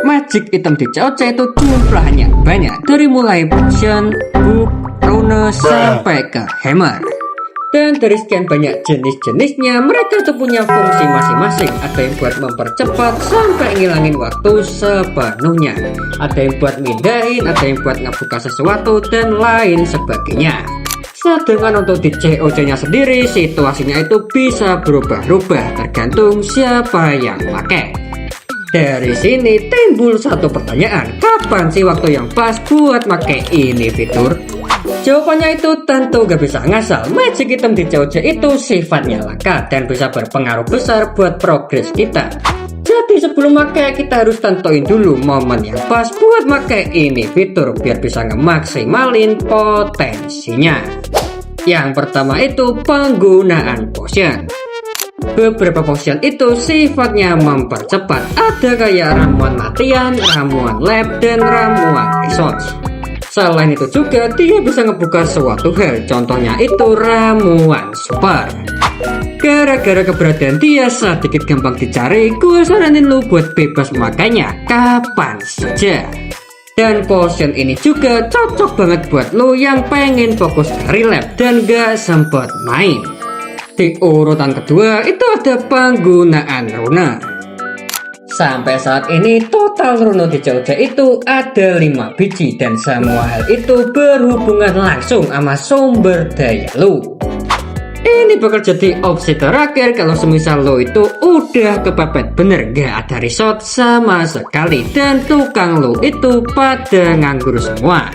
Magic item di COC itu jumlahnya banyak, dari mulai potion, book, rune, sampai ke hammer. Dan dari sekian banyak jenis-jenisnya, mereka tuh punya fungsi masing-masing. Ada yang buat mempercepat sampai ngilangin waktu sepenuhnya, ada yang buat mindahin, ada yang buat ngebuka sesuatu, dan lain sebagainya. Sedangkan untuk di COC nya sendiri, situasinya itu bisa berubah-ubah tergantung siapa yang pakai. Dari sini timbul satu pertanyaan, kapan sih waktu yang pas buat pakai ini fitur? Jawabannya itu tentu gak bisa ngasal. Magic item di COC itu sifatnya langka dan bisa berpengaruh besar buat progres kita. Jadi sebelum pakai kita harus tentuin dulu momen yang pas buat pakai ini fitur biar bisa ngemaksimalin potensinya. Yang pertama itu penggunaan potion. Beberapa potion itu sifatnya mempercepat, ada kayak ramuan latihan, ramuan lab, dan ramuan resource. Selain itu juga dia bisa ngebuka suatu hal, contohnya itu ramuan super. Gara-gara keberadaan dia sedikit gampang dicari, gue saranin lu buat bebas memakainya kapan saja. Dan potion ini juga cocok banget buat lu yang pengen fokus ke relap dan gak sempet main. Di urutan kedua itu ada penggunaan rune. Sampai saat ini total rune di COC itu ada 5 biji, dan semua hal itu berhubungan langsung sama sumber daya lu. Ini bakal jadi opsi terakhir kalau semisal lo itu udah kepepet bener gak ada resort sama sekali dan tukang lo itu pada nganggur semua.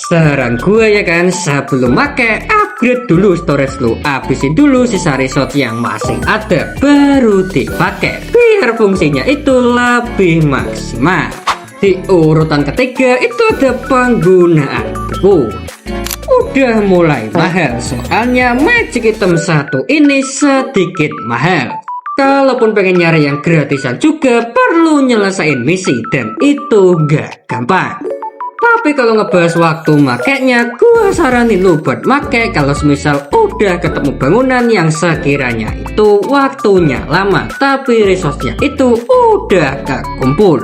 Saran gue ya kan, sebelum make upgrade dulu storage lu, habisin dulu sisa resort yang masih ada, baru dipakai biar fungsinya itu lebih maksimal. Di urutan ketiga itu ada penggunaan buku. Udah mulai mahal, soalnya magic item satu ini sedikit mahal. Kalaupun pengen nyari yang gratisan juga perlu nyelesain misi, dan itu gak gampang. Tapi kalau ngebahas waktu makainya, gua saranin lu buat make kalau semisal udah ketemu bangunan yang sekiranya itu waktunya lama tapi resource-nya itu udah gak kumpul.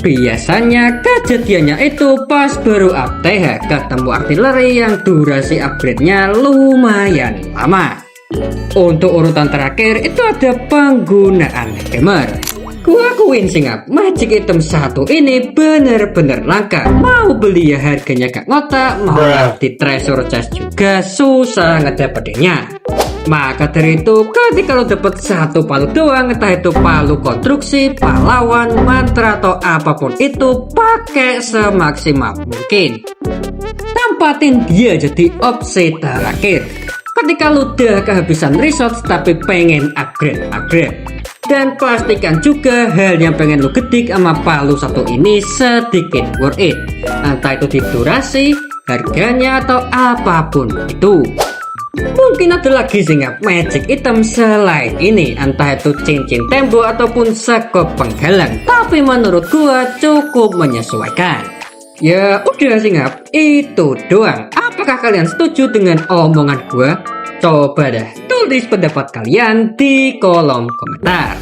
Biasanya kejadiannya itu pas baru up TH ketemu artileri yang durasi upgrade-nya lumayan lama. Untuk urutan terakhir itu ada penggunaan hammer. Gua akuin singap, magic item satu ini bener-bener langka. Mau beli ya harganya gak ngotak, mau di treasure chest juga susah ngedapetinnya. Maka dari itu ketika lo dapet satu palu doang, entah itu palu konstruksi, pahlawan, mantra, atau apapun itu, pakai semaksimal mungkin. Tempatin dia jadi opsi terakhir ketika lo udah kehabisan resource tapi pengen upgrade. Dan pastikan juga hal yang pengen lo gedik sama palu satu ini sedikit worth it, entah itu di durasi, harganya, atau apapun itu. Mungkin ada lagi singap magic item selain ini, entah itu cincin tembok ataupun sekop penghalang, tapi menurut gua cukup menyesuaikan. Ya udah singap, itu doang. Apakah kalian setuju dengan omongan gua? Coba dah tulis pendapat kalian di kolom komentar.